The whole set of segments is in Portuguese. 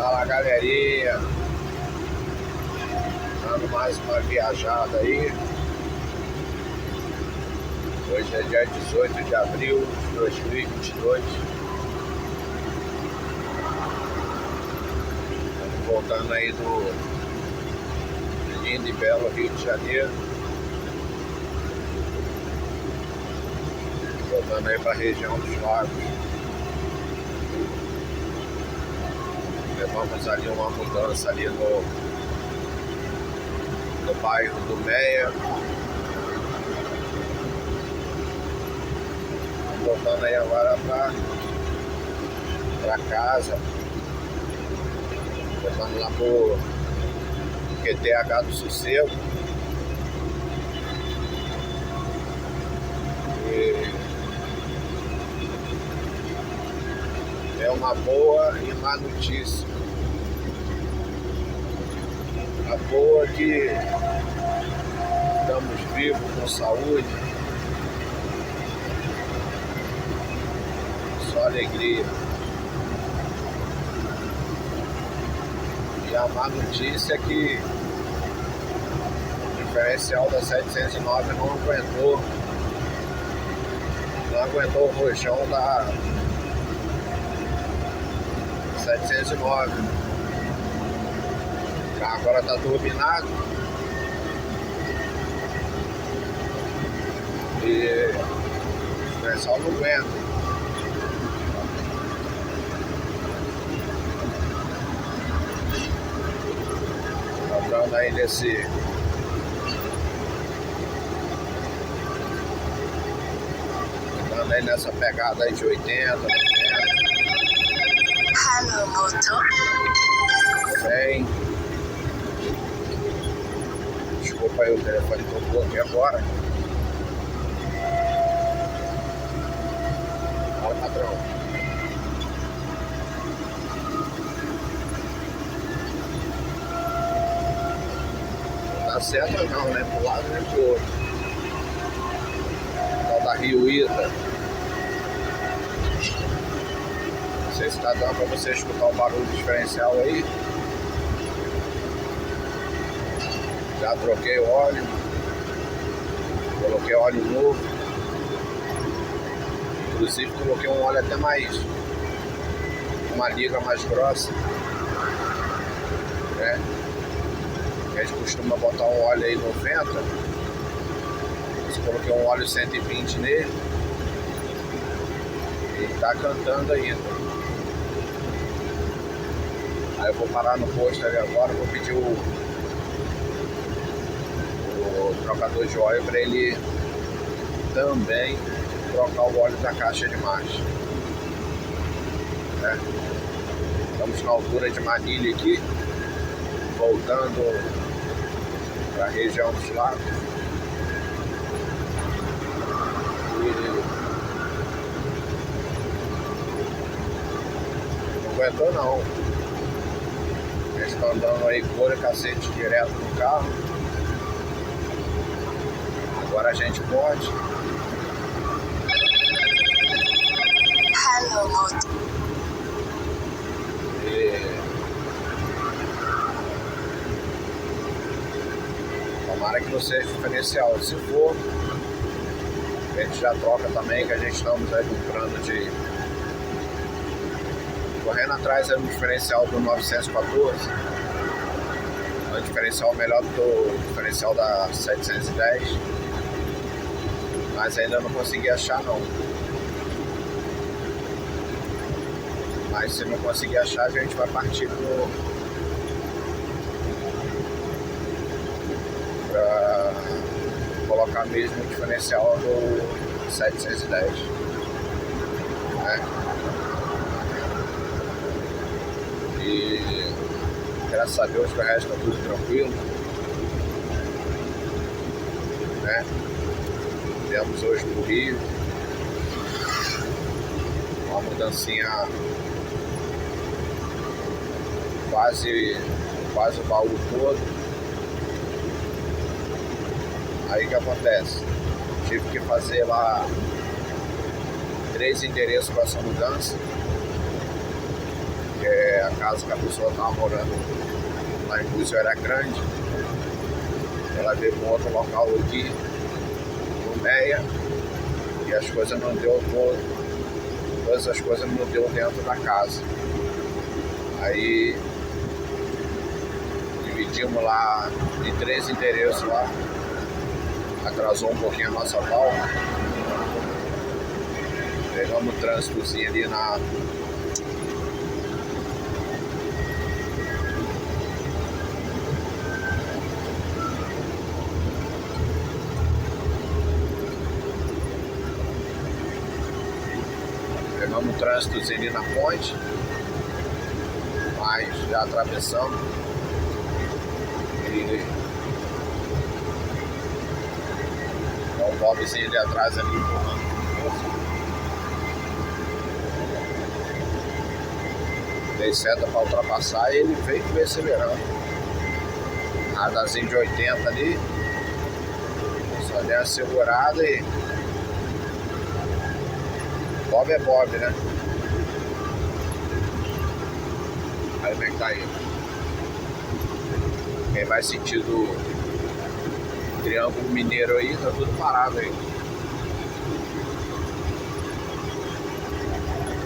Fala, galerinha, dando mais uma viajada aí. Hoje é dia 18 de abril de 2022. Estamos voltando aí do lindo e belo Rio de Janeiro. Voltando aí para a região dos lagos. Levamos ali uma mudança ali no bairro do Meia. Voltando aí agora para casa. Voltando lá pro QTH do Sossego. E é uma boa e má notícia. A boa é que estamos vivos, com saúde, só alegria. E a má notícia é que o diferencial da 709 não aguentou o rojão da 709. O carro agora está turbinado e o pessoal não aguenta. Entrando aí nessa pegada aí de 80, 90. Hello, motor. 100. Desculpa aí, o telefone tocou aqui agora. Fala, patrão. Não dá certo não, né? Pro lado nem pro outro. Tal da Rio Ita. Não sei se tá dando pra você escutar o barulho diferencial aí. Já troquei o óleo, coloquei óleo novo, inclusive coloquei um óleo até mais, uma liga mais grossa, né? A gente costuma botar um óleo aí 90, eu coloquei um óleo 120 nele e tá cantando ainda. Aí eu vou parar no posto ali agora, vou pedir o trocador de óleo para ele também trocar o óleo da caixa de marcha, né? Estamos na altura de Manilha aqui, voltando para a região dos lagos. Não aguentou não. Eles estão dando aí couro e cacete direto no carro. Agora a gente pode. Hello, motor. Tomara que não seja diferencial. Se for, a gente já troca também, que a gente estamos aí comprando correndo atrás do diferencial do 914. É um diferencial melhor do que o diferencial da 710. Mas ainda não consegui achar não. Mas se não conseguir achar, a gente vai partir para colocar mesmo o diferencial do 710, né? E graças a Deus que o resto está tudo tranquilo, né? Viemos hoje pro Rio, uma mudancinha quase o baú todo. Aí que acontece? Tive que fazer lá 3 endereços para essa mudança. porque a casa que a pessoa estava morando lá em Búzios era grande. Ela veio para um outro local aqui, no Meia, e as coisas não deu, todas as coisas não deu dentro da casa. Aí dividimos lá em 3 endereços lá, atrasou um pouquinho a nossa volta. Pegamos o trânsitozinho ali na Pegamos o trânsitozinho ali na ponte, mas já atravessamos. E o Bobzinho ali atrás ali empurrando. Dei seta para ultrapassar e ele veio perseverando. Radazinho de 80 ali. Só deu uma segurada e Bob é Bob, né? Aí como é que tá aí? Quem vai sentido Triângulo Mineiro aí, tá tudo parado aí.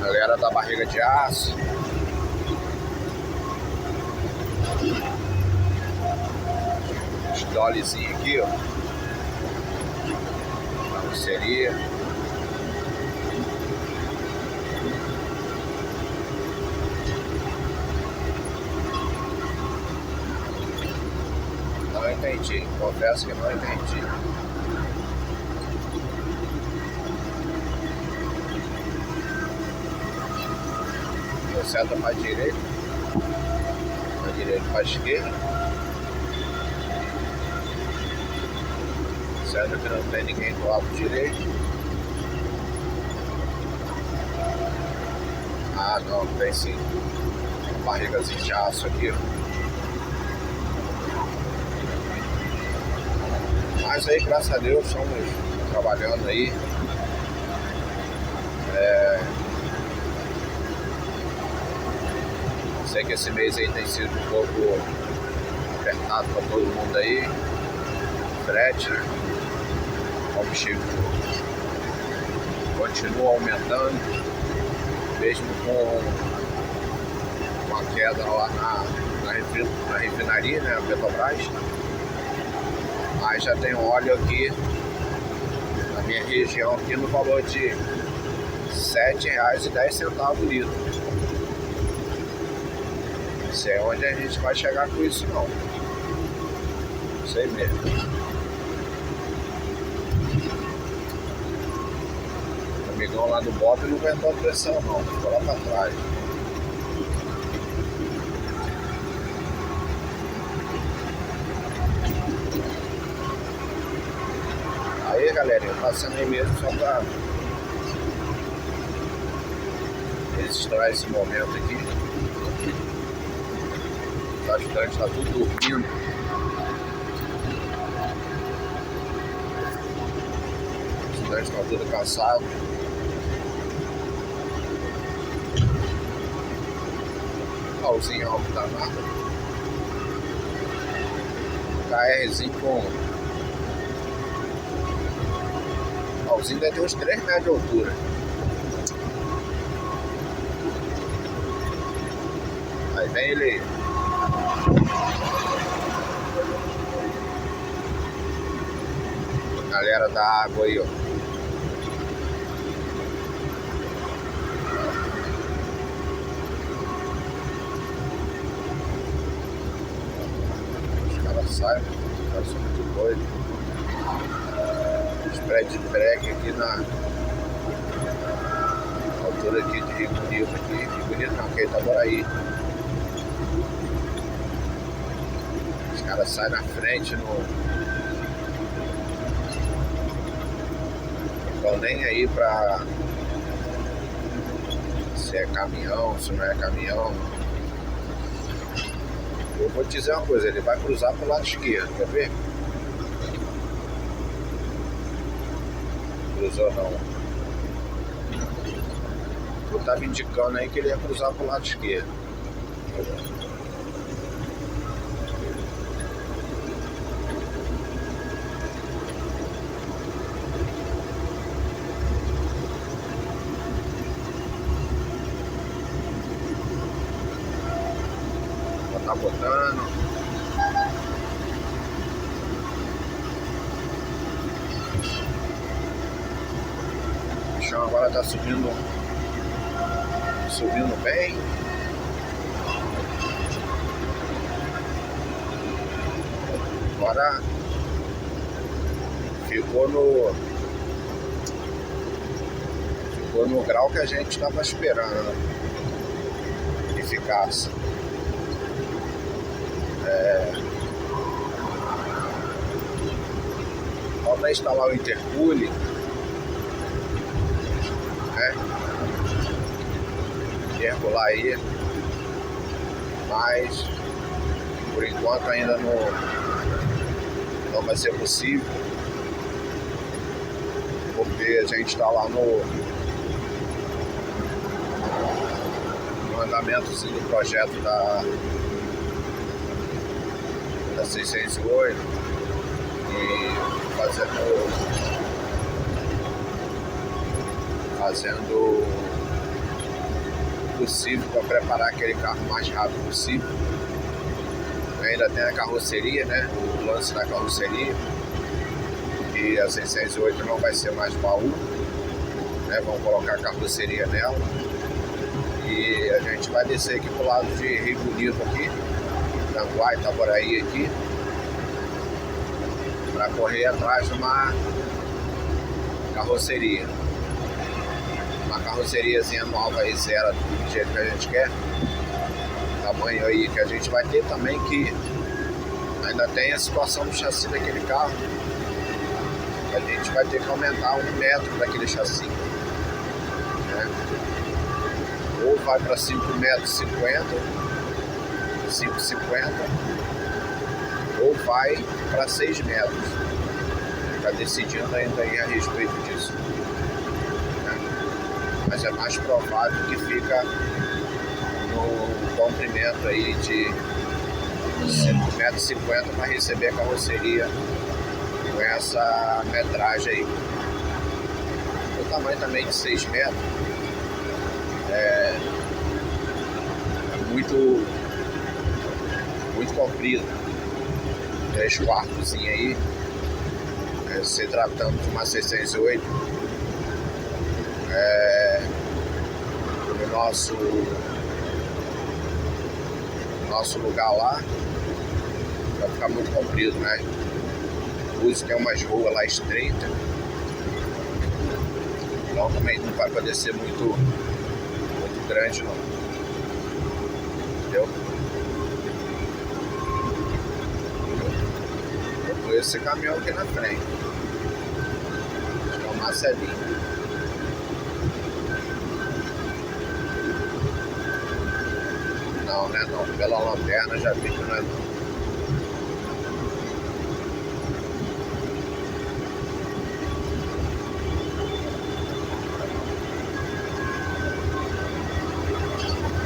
Galera da Barriga de Aço. Os dollyzinhos aqui, ó. Carroceria. Não entendi, confesso que não entendi. Deu seta para a direita, para a esquerda. Sendo que não tem ninguém do lado direito. Ah, não, tem sim. Barrigazinha de aço aqui, ó. Mas aí, graças a Deus, estamos trabalhando aí. Sei que esse mês aí tem sido um pouco apertado para todo mundo aí. Frete, né? O combustível continua aumentando, mesmo com uma queda lá na refinaria, né? A Petrobras. Mas já tem óleo aqui na minha região aqui no valor de R$ 7,10 o litro. Não sei onde a gente vai chegar com isso não. Não sei mesmo. O amigão lá do Bob não aguentou a pressão não, ficou lá pra trás. Aí, galerinha, passando aí mesmo só pra registrar esse momento aqui. Os ajudantes tá tudo dormindo. Os ajudantes estão tudo cansados. Pauzinho alto danado. KRzinho com Pauzinho deve ter uns 3 metros de altura. Aí vem ele aí. Galera da água aí, ó. Os caras saem, os caras são muito doidos. Spread de break aqui na altura aqui de Rio Bonito aqui. Rio Bonito não, que é Itaboraí. Os caras saem na frente, não estão nem aí pra se é caminhão, se não é caminhão. Eu vou te dizer uma coisa, ele vai cruzar pro lado esquerdo, quer ver? Cruzou não. Eu tava indicando aí que ele ia cruzar pro lado esquerdo. Tá botando. O chão agora tá subindo bem. Agora ficou no grau que a gente estava esperando que ficasse. Falta instalar o intercooling, né? Regular aí, mas por enquanto ainda não vai ser possível, porque a gente está lá no andamentozinho do projeto da 608 e fazendo o possível para preparar aquele carro o mais rápido possível. Ainda tem a carroceria, né? O lance da carroceria, e a 608 não vai ser mais baú, né? Vamos colocar a carroceria nela e a gente vai descer aqui pro lado de Rio Bonito aqui, Tanguá, Itaboraí aqui, para correr atrás de uma carroceria. Uma carroceriazinha nova aí, zero, do jeito que a gente quer. Tamanho aí que a gente vai ter também, que ainda tem a situação do chassi daquele carro. A gente vai ter que aumentar 1 metro daquele chassi, né? Ou vai para 5,50 metros, 5,50, ou vai para 6 metros. Está decidindo ainda aí a respeito disso, né? Mas é mais provável que fica no comprimento aí de 5,50 metros para receber a carroceria com essa metragem aí. O tamanho também de 6 metros é muito comprido. 3 quartos aí, se tratando de uma 608, no nosso lugar lá vai ficar muito comprido, né? Uso tem umas ruas lá estreitas, então também não vai poder ser muito grande não, entendeu? Eu conheço esse caminhão aqui na frente, acho que é o Marcelinho. Não, né? Não, pela lanterna já vi que não é não.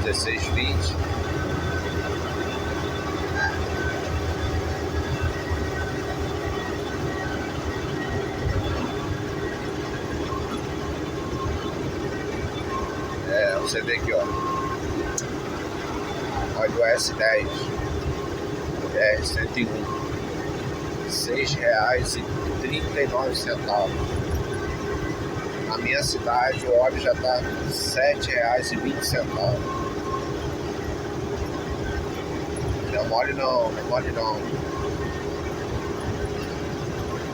R$16,20. Você vê aqui, ó. Olha o S10 R101, R$6,39. Na minha cidade o óleo já está R$7,20. Não mole não, não mole não.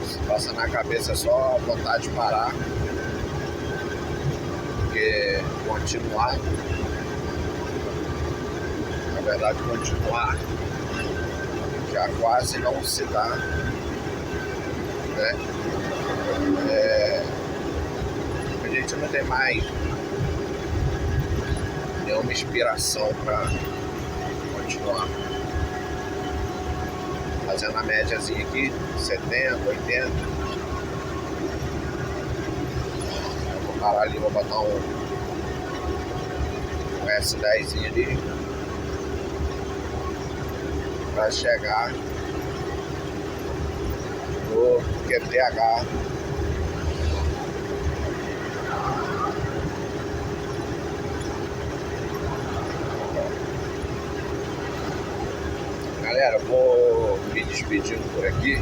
Se passa na cabeça só a vontade de parar, porque continuar, na verdade continuar já quase não se dá, né? A gente não tem mais nenhuma inspiração para continuar. Fazendo a médiazinha aqui, 70, 80. Eu vou parar ali, vou botar um S10 ali. para chegar no QTH. Galera, vou me despedindo por aqui.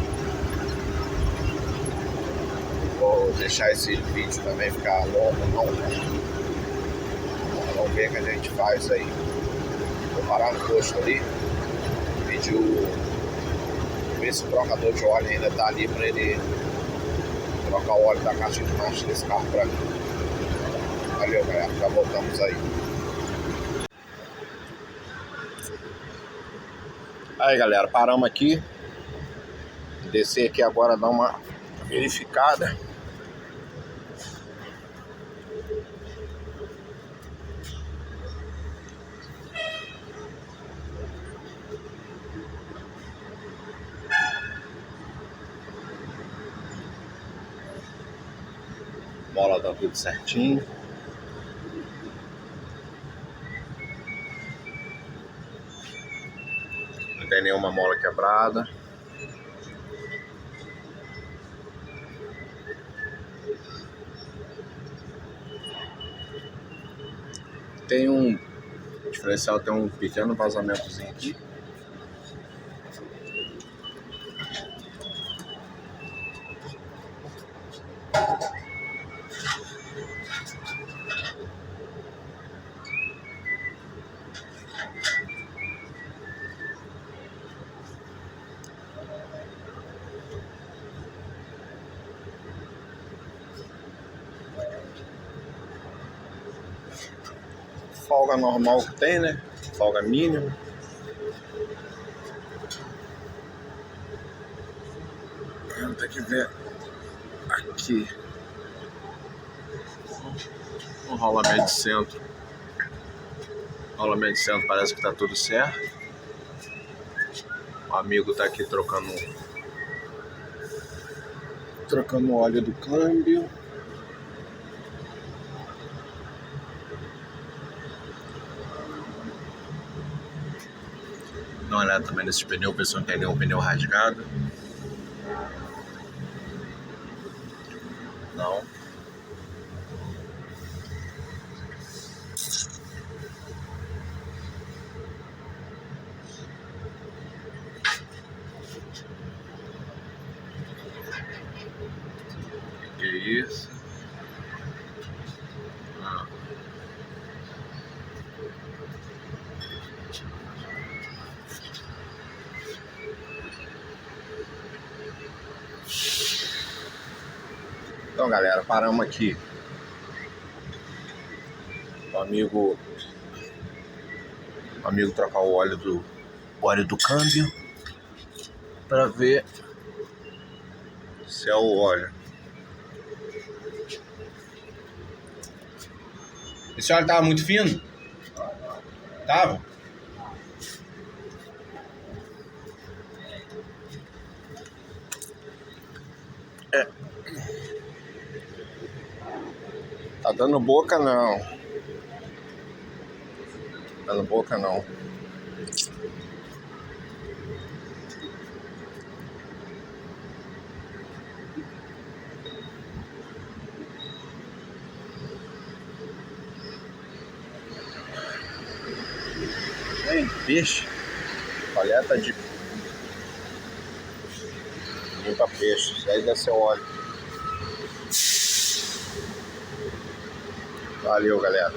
Vou deixar esse vídeo também ficar longo, não. Vamos ver o que a gente faz aí. Vou parar no posto ali, pedir ver se o trocador de óleo ainda tá ali para ele trocar o óleo da caixa de marcha desse carro para mim. Valeu, galera, já voltamos aí. Aí, galera, paramos aqui. Descer aqui agora, dar uma verificada. Mola tá tudo certinho. Não tem nenhuma mola quebrada. Tem um diferencial, tem um pequeno vazamentozinho aqui. Folga normal que tem, né? Folga mínima. Tem que ver aqui o rolamento de centro. O rolamento de centro parece que tá tudo certo. O amigo tá aqui trocando o óleo do câmbio. Dá uma olhada também nesse pneu, ver se não tem nenhum pneu rasgado. Não. Que isso? Ah. Então, galera, paramos aqui. O amigo trocar o óleo do câmbio para ver se é o óleo. Esse óleo tava muito fino? Tava? É. Tá dando boca não. Tá dando boca não. Ei, peixe. Coleta de limpa peixe. Isso aí deve ser óleo. Valeu, galera.